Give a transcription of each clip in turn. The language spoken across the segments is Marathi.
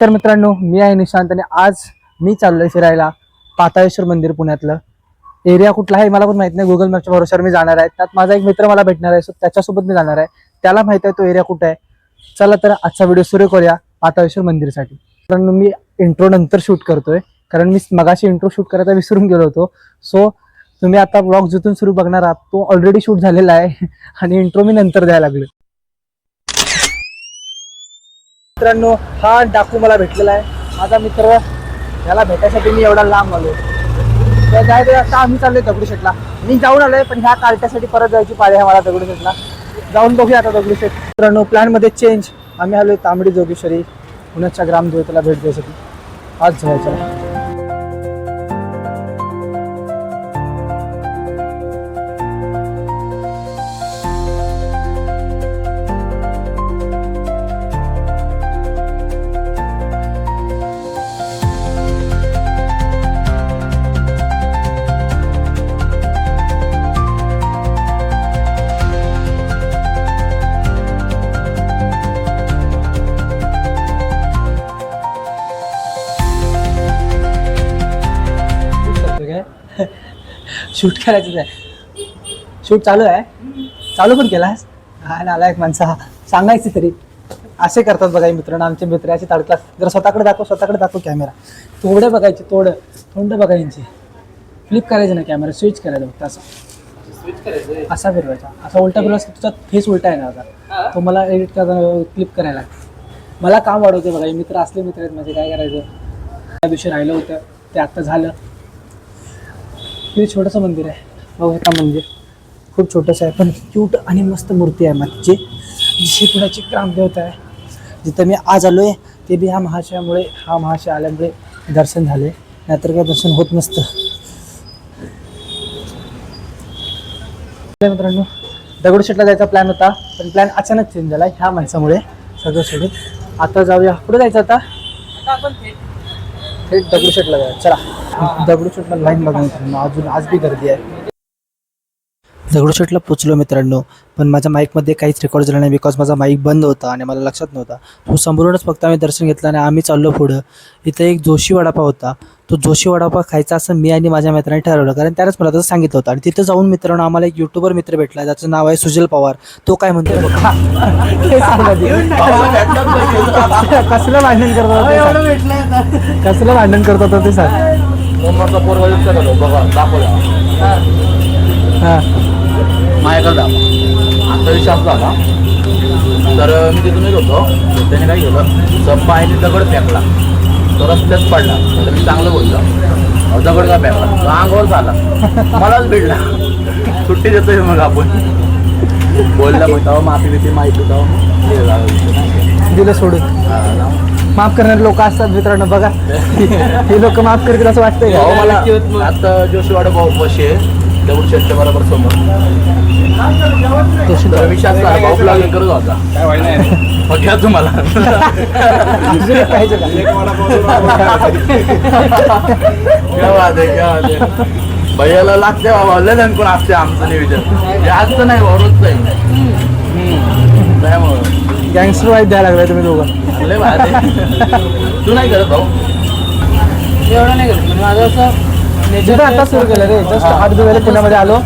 तर मित्रांनो, मी आहे निशांत आणि आज मी चाललोय फिरायला पाताळेश्वर मंदिर पुण्यातलं. एरिया कुठला आहे मला पण माहित नाही, गुगल मॅपच्या भरोश्यावर मी जाणार आहे. त्यात माझा एक मित्र मला भेटणार आहे, त्याच्यासोबत मी जाणार आहे. त्याला माहित आहे तो एरिया कुठे आहे. चला तर आजचा व्हिडिओ सुरू करूया पाताळेश्वर मंदिरसाठी. मित्रांनो, मी इंट्रो नंतर शूट करतोय कारण मी मगाशी इंट्रो शूट करायचा विसरून गेलो होतो. सो तुम्ही आता ब्लॉग जिथून सुरू बघणार आहात तो ऑलरेडी शूट झालेला आहे आणि इंट्रो मी नंतर द्यायला लागलो. मित्रांनो, हा डाकू मला भेटलेला आहे, माझा मित्र. त्याला भेटायसाठी मी एवढा लांब आलो. आता आम्ही चाललोय दगडूशेठला. मी जाऊन आलोय पण ह्या कार्ट्यासाठी परत जायची पाळी आहे मला दगडूशेठला. जाऊन बघूया आता दगडूशेठ. मित्रांनो, प्लॅन मध्ये चेंज. आम्ही आलोय तांबडी जोगेश्वरी पुण्याच्या ग्रामदेवतेला भेट द्यायसाठी. आज जायचं. शूट करायचं आहे. शूट चालू आहे. चालू पण केलास हा नाला एक माणसा सांगायची तरी. असे करतात बघा मित्रांनो आमचे मित्र. असे तडकलास जरा स्वतःकडे दाखव कॅमेरा. तोडे बघायचे, तोंड बघायची. फ्लिप करायचं ना कॅमेरा, स्विच करायचं फक्त असं. असा फिरवायचा, असा उलटा फिरवायचा. तुझा फेस उलटा आहे ना आता, तो मला एडिट करायला क्लिप करायला. मला काम वाढवते बघा. मित्र असले मित्र आहेत माझे. काय करायचं, त्या दिवशी राहिलं होतं ते आत्ता झालं. हे छोटंसं मंदिर आहे बघू. का मंदिर खूप छोटंसं आहे पण क्यूट आणि मस्त मूर्ती आहे मागची. जी पुण्याची ग्रामदेवता आहे. जिथं मी आज आलो आहे ते बी हा महाशय आल्यामुळे दर्शन झाले, नाहीतर काय दर्शन होत नसतं. मित्रांनो, दगडूशेठला जायचा प्लॅन होता पण प्लॅन अचानक चेंज झाला ह्या माणसामुळे. सगळं सोडून आता जाऊया. पुढे जायचं आता आपण थेट दगडूशेठला जाऊया. चला. दगडूशेठला लाईन बघा मित्रांनो, अजून आज बी गर्दी आहे. दगडूशेठला पोचलो मित्रांनो, पण माझ्या माईकमध्ये काहीच रेकॉर्ड झालं नाही बिकॉज माझा माईक बंद होता आणि मला लक्षात नव्हता. तो संपूर्णच फक्त आम्ही दर्शन घेतलं आणि आम्ही चाललो पुढं. इथं एक जोशी वडापाव होता. तो जोशी वडापाव खायचा असं मी आणि माझ्या मित्रांनी ठरवलं कारण त्यानंच मला तसं सांगितलं होतं. आणि तिथं जाऊन मित्रांनो आम्हाला एक यूट्यूबर मित्र भेटला ज्याचं नाव आहे सुजल पवार. तो काय म्हणतो कसलं भांडण करत होता, कसलं भांडण करत होता ते सांग. माझ्याकडे आता विश्वास झाला तर मी तिथूनच होतो. त्याने काय केलं, सप्पा आणि दगड फेकला. तो रस्त्यात पडला. तर मी चांगलं बोललो, दगड का फेकला, तो अंगावर झाला, मलाच भिडला. सुट्टी देतोय मग आपण बोलला. मग तेव्हा माफी बिफी माहिती तेव्हा दिलं सोडून. माफ करणारे लोक असतात मित्रांनो बघा. हे लोक माफ करतील असं वाटतंय का मला. आता जोशीवाडा भाऊ बसे दगडूशेठच्या बरोबर समोर विश्वास भाऊ ब्लॉगिंग करत होता. काय घ्या तुम्हाला भैयाला लागते बाबा. लय कोण असते आमचं नियोजन जास्त नाही रोजच नाही. त्यामुळं गँगस्टर वाईट द्यायला लागलाय तुम्ही दोघं. लय भारी. तू नाही करत भाऊ? एवढं नाही करत माझं असं नेचर. आता सुरू केलं रे, जस्ट 8 दिवस पुण्यामध्ये आलो.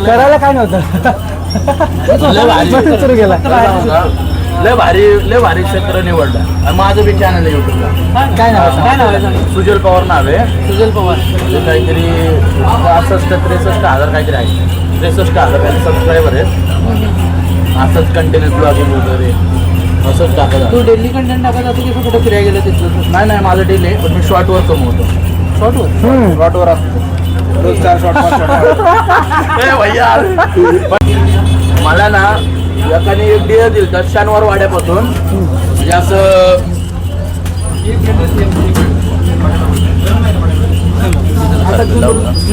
करायला काय नव्हतं, सुरू केला. लय भारी क्षेत्र निवडलं. आणि माझं बी चॅनल आहे युट्यूबला. काय नाव? सुजल पवार नाव आहे. सुजल पवार. काहीतरी 63,000 काहीतरी आहे. 63,000 सबस्क्रायबर आहेत. असंच कंटिन्यूस ब्लॉगिंग वगैरे असंच टाकत. तू डेली कंटेंट टाकत जातो की कुठे फिरायला गेलं तिथलं? नाही माझं डेली आहे, पण मी शॉर्टवर कमवतो. शॉर्टवर असतो रोज 4 शॉर्ट. भैया मला ना एकाने एक डिअर दिलं तर शनिवार वाड्यापासून. म्हणजे असं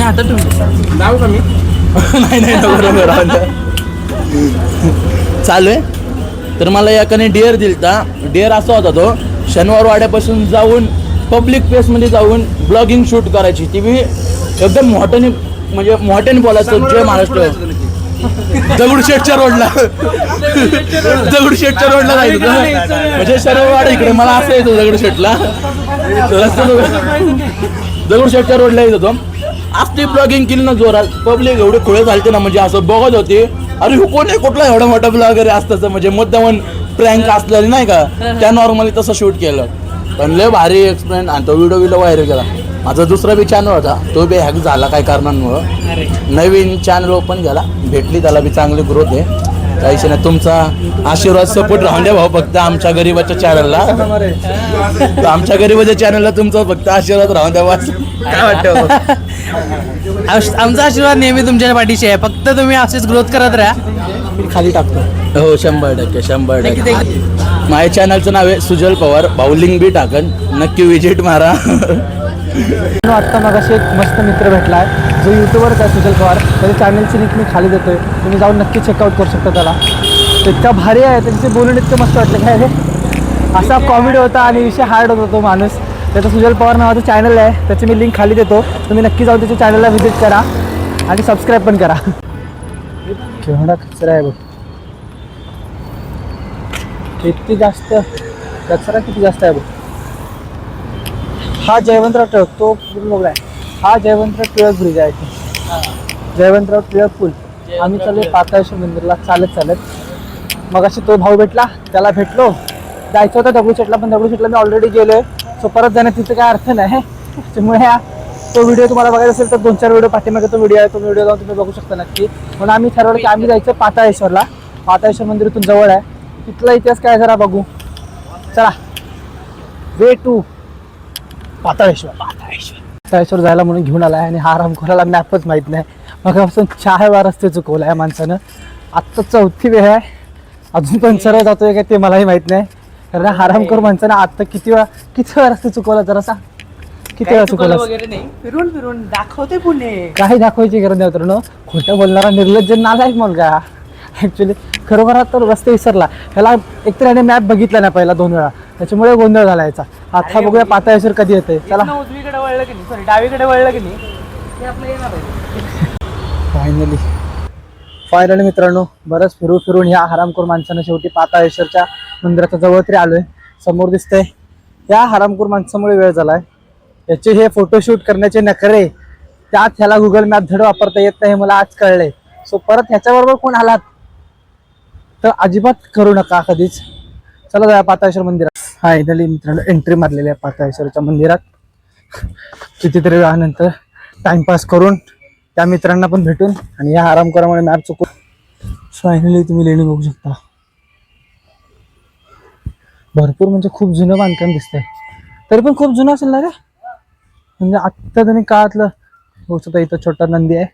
आता तुम्ही जाऊ का मी? नाही चालू आहे. तर मला एकाने डिअर दिलता. डिअर असा होता तो शनिवार वाड्यापासून जाऊन पब्लिक प्लेसमध्ये जाऊन ब्लॉगिंग शूट करायची. ती मी एकदम मोठ्याने म्हणजे मोठ्याने बोलायचं. जय महाराष्ट्र दगडूशेठच्या रोडला दगडूशेठच्या रोडला जायचं होतं. म्हणजे शरववाडा इकडे मला असं येतो दगडूशेठला दगडूशेठच्या रोडला येत होतो. असली ब्लॉगिंग केली ना जोरात, पब्लिक एवढे खुळे झालते ना, म्हणजे असं बघत होते अरे हो कोण आहे, कुठला एवढा मोठा ब्लॉगर असतं, म्हणजे मुद्दामन प्रँक असलेली नाही का, त्या नॉर्मली तसं शूट केलं. पण लय भारी एक्सपिरियन्स. आणि तो व्हिडिओ व्हायरल केला. माझा दुसरा बी चॅनल होता, तो बी हॅक झाला काही कारणांमुळं. नवीन चॅनल ओपन केला, भेटली त्याला बी चांगली ग्रोथ आहे. काहीच नाही, तुमचा आशीर्वाद सपोर्ट राहून द्या भाऊ फक्त आमच्या गरीबाच्या चॅनलला. आमच्या गरीबाच्या चॅनलला तुमचा फक्त आशीर्वाद राहून द्या. काय वाटतं? आमचा आशीर्वाद नेहमी तुमच्या पाठीशी आहे, फक्त तुम्ही असेच ग्रोथ करत राहा. मी खाली टाकतो. हो 100% माझ्या चॅनलचं नाव आहे सुजल पवार. बाउलिंग बी टाकन, नक्की विजिट मारा. आत्ता मगाशी एक मस्त मित्र भेटला आहे जो यूट्यूबरच आहे, सुजल पवार. त्याच्या चॅनलची लिंक मी खाली देतोय, तुम्ही जाऊन नक्की चेकआउट करू शकता त्याला. इतका भारी आहे, त्यांचे बोलून इतकं मस्त वाटलं. काय रे असा कॉमेडी होता आणि विषय हार्ड होता तो माणूस. त्याचं सुजल पवार नावाचं चॅनल आहे, त्याची मी लिंक खाली देतो. तुम्ही नक्की जाऊन त्याच्या चॅनलला व्हिजिट करा आणि सबस्क्राईब पण करा. केवढा कचरा आहे बघ, किती जास्त कचरा, किती जास्त आहे बघ. हा जयवंतराव टिळक, तो पूल बघ आहे. हा जयवंतराव टिळक ब्रिज आहे इथे, जयवंतराव टिळक पूल. आम्ही चालू पाताळेश्वर मंदिरला चालत. मग अशी तो भाऊ भेटला, त्याला भेटलो. जायचं होतं दगडूशेठला, पण दगडूशेठला मी ऑलरेडी गेलो आहे. सो परत जाण्यात तिथं काय अर्थ नाही. त्यामुळे तो व्हिडिओ तुम्हाला बघायचा असेल तर 2-4 व्हिडिओ पाठीमागे तो व्हिडिओ आहे, तो व्हिडिओ जाऊन तुम्ही बघू शकता नक्की. म्हणून आम्ही ठरवलं की आम्ही जायचं पाताळेश्वरला. पाताळेश्वर मंदिर इथून जवळ आहे. तिथला इतिहास काय जरा बघू. चला, वे टू पाताळेश्वर जायला म्हणून घेऊन आलाय. आणि हा रामखोराला मॅपच माहीत नाही. मगापासून 4 वेळा रस्ते चुकवला आहे माणसानं. आत्ता 4थी वेळ आहे, अजून पण सरळ जातोय काय ते मलाही माहीत नाही. कारण हरामखोर माणसानं आत्ता किती वेळा रस्ते चुकवला, जरा सांग किती वेळा चुकवला वगैरे नाही, फिरून फिरून दाखवते पुणे. काही दाखवायची गरज नाही मित्रांनो. खोटं बोलणारा निर्लज्ज नालायक मुलगा. ऍक्च्युली खरोखर तर रस्ते विसरला. त्याला एकतर याने मॅप बघितला नाही पहिला 2 वेळा, त्याच्यामुळे गोंधळ झाला याचा. आता बघूया पाताळेश्वर कधी येते. चला, उजवीकडे वळलं की नाही, सॉरी डावीकडे वळलं की नाही, ते आपलं येणार आहे. फायनली मित्रांनो, बरंच फिरून या हरामखोर माणसानं शेवटी पाताळेश्वरच्या मंदिराच्या जवळ तरी आलोय. समोर दिसतंय, या हरामखोर माणसामुळे वेळ झालाय. याचे हे फोटोशूट करण्याचे नखरे, त्यात ह्याला गुगल मॅप धड वापरता येत नाही मला आज कळलंय. सो परत ह्याच्याबरोबर कोण आलात तर अजिबात करू नका कधीच. चला जाऊया पाताळेश्वर मंदिरात. फायनली मित्रांनो एंट्री मारलेली आहे पाताळेश्वरच्या मंदिरात. कितीतरी वेळानंतर टाइमपास करून त्या मित्रांना पण भेटून आणि या आरामकरामुळे मॅप चुकून फायनली तुम्ही लेणी बघू शकता. भरपूर म्हणजे खूप जुनं बांधकाम दिसतंय, तरी पण खूप जुनं असेल ना रे. म्हणजे आत्ता त्यांनी काळातलं बघू शकता. इथं छोटा नंदी आहे.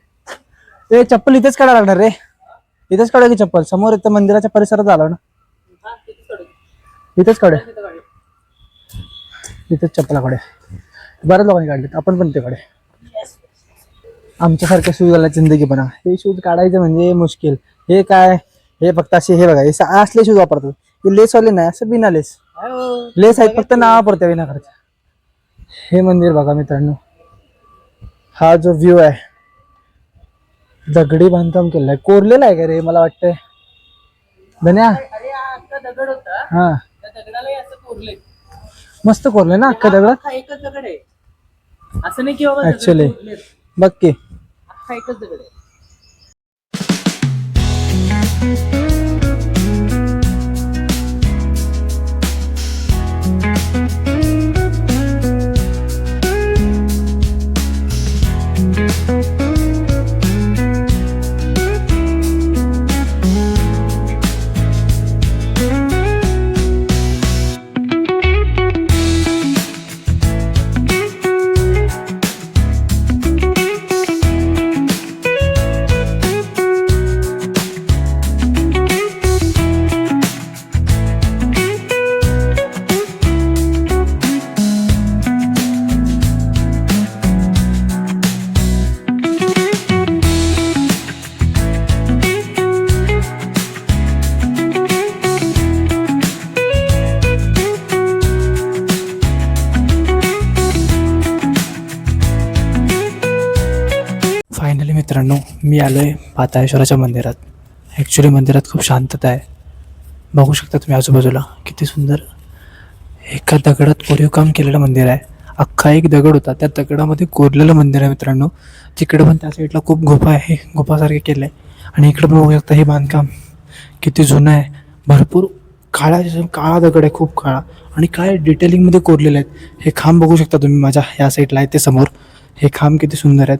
ते चप्पल इथेच काढायला लागणार रे, इथेच काढूया की चप्पल. समोर इथं मंदिराच्या परिसरात आलो ना, इथेच काढूया, इथेच चप्पला काढूया. बऱ्याच लोकांनी काढलेत, आपण पण ते काढूया. आमच्यासारख्या शूज वाला जिंदगी बना. हे शूज काढायचं म्हणजे मुश्किल. हे काय, हे फक्त असे, हे बघा, हे असले शूज वापरतात. हे लेसवाले नाही, असं बिना लेस. लेस आहेत फक्त नावापुरत्या विनाकाराच्या. हे मंदिर बघा मित्रांनो, हा जो व्ह्यू आहे, दगडी बांधकाम केलेलं आहे. कोरलेला आहे का रे, मला वाटतंय धन्या. दगड होता, हा त्या दगडाला असं कोरले, मस्त कोरले ना अख्खा दगड. हा एकच दगड आहे, असं नाही की बाबा ऍक्च्युली बघ की हा एकच दगड आहे. मित्रांनो, मी आलो आहे पाताळेश्वराच्या मंदिरात. ॲक्च्युली मंदिरात खूप शांतता आहे. बघू शकता तुम्ही आजूबाजूला किती सुंदर एका दगडात कोरीव काम केलेलं मंदिर आहे. अख्खा एक दगड होता, त्या दगडामध्ये कोरलेलं मंदिर आहे मित्रांनो. तिकडे पण त्या साईडला खूप गुफा आहे, गुफासारखे केलं आहे. आणि इकडे पण बघू शकता हे बांधकाम किती जुनं आहे. भरपूर काळा दगड आहे, खूप काळा, आणि काय डिटेलिंगमध्ये कोरलेले आहेत. हे खांब बघू शकता तुम्ही, माझ्या या साईडला आहे ते समोर. हे खांब किती सुंदर आहेत.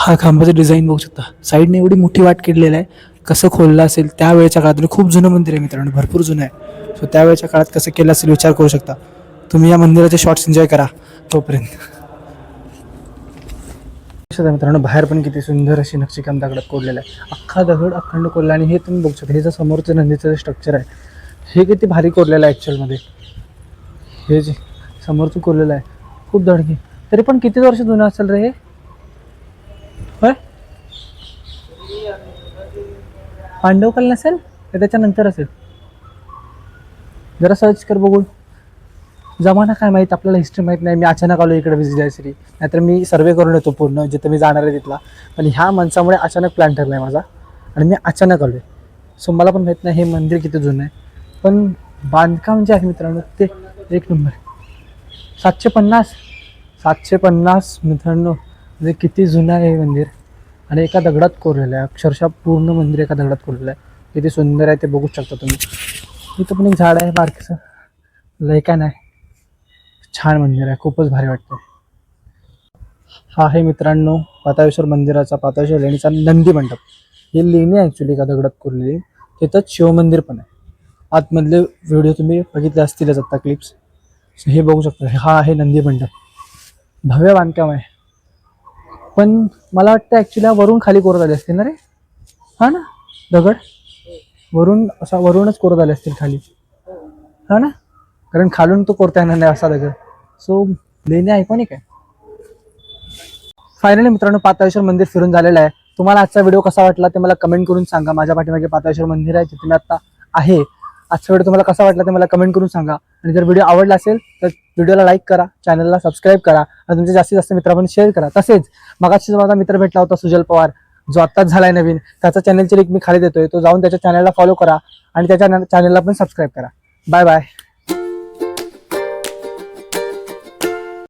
हा खांबाचं डिझाईन बघू शकता. साईडने एवढी मोठी वाट केलेलं आहे. कसं खोललं असेल त्यावेळेच्या काळात. खूप जुनं मंदिर आहे मित्रांनो, भरपूर जुनं आहे. सो त्यावेळेच्या काळात कसं केलं असेल विचार करू शकता तुम्ही. या मंदिराचे शॉर्ट्स एन्जॉय करा तोपर्यंत. मित्रांनो, बाहेर पण किती सुंदर अशी नक्षीकाम दगडात कोरलेलं आहे. अख्खा दगड अखंड कोरला. आणि हे तुम्ही बघू शकता, हे जे समोरचं नंदीचं जे स्ट्रक्चर आहे हे किती भारी कोरलेलं आहे ॲक्च्युअलमध्ये. हे जे समोरचं कोरलेलं आहे खूप धडकी. तरी पण किती वर्ष जुनं असेल रे हे? होय, पांडवकाल नसेल तर त्याच्यानंतर असेल. जरा सर्च कर बघू. जमाना काय माहीत, आपल्याला हिस्ट्री माहीत नाही. मी अचानक आलो इकडे विजयाश्री, नाहीतर मी सर्वे करून येतो पूर्ण जिथं मी जाणार आहे तिथला. पण ह्या माणसामुळे अचानक प्लॅन ठरला आहे माझा आणि मी अचानक आलो आहे. सो मला पण माहीत नाही हे मंदिर किती जुनं आहे. पण बांधकाम जे आहे मित्रांनो ते एक नंबर आहे. 750 मित्रांनो, म्हणजे किती जुनं आहे हे मंदिर. आणि एका दगडात कोरलेलं आहे, अक्षरशः पूर्ण मंदिर एका दगडात कोरलेलं आहे. किती सुंदर आहे ते बघू शकता तुम्ही. इथं पण एक झाड आहे बारकीचं, लय काय नाही, छान मंदिर आहे, खूपच भारी वाटतं. हा आहे मित्रांनो पाताळेश्वर मंदिराचा, पाताळेश्वर लेणीचा नंदी मंडप. ही लेणी ॲक्च्युली एका दगडात कोरलेली. तिथंच शिवमंदिर पण आहे. आतमधले व्हिडिओ तुम्ही बघितले असतीलच आता क्लिप्स. हे बघू शकता, हा आहे नंदी मंडप. भव्य बांधकाम आहे. पण मला वाटतं ॲक्च्युली वरून खाली कोरत आले असतील ना रे. हा ना, दगड वरूनच कोरत आले असतील खाली, हा ना, कारण खालून तो कोरता येणार नाही असा दगड. सो लेणी आयकॉनिक आहे. फायनली मित्रांनो, पाताळेश्वर मंदिर फिरून झालेलं आहे. तुम्हाला आजचा व्हिडिओ कसा वाटला ते मला कमेंट करून सांगा. माझ्या पाठीमागे पाताळेश्वर मंदिर आहे जिथे मी आता आहे. आजचा व्हिडिओ तुम्हाला कसा वाटला ते मला कमेंट करून सांगा. आणि जर व्हिडिओ आवडला असेल तर व्हिडिओला लाईक करा, चॅनलला सबस्क्राईब करा आणि तुमच्या जास्तीत जास्त मित्रांपर्यंत शेअर करा. तसेच मगाशी माझा मित्र भेटला होता सुजल पवार, जो आत्ताच झालाय नवीन, त्याचा चॅनलची लिंक मी खाली देतोय. तो जाऊन त्याच्या चॅनलला फॉलो करा आणि त्याच्या चॅनलला पण सबस्क्राईब करा. Bye bye.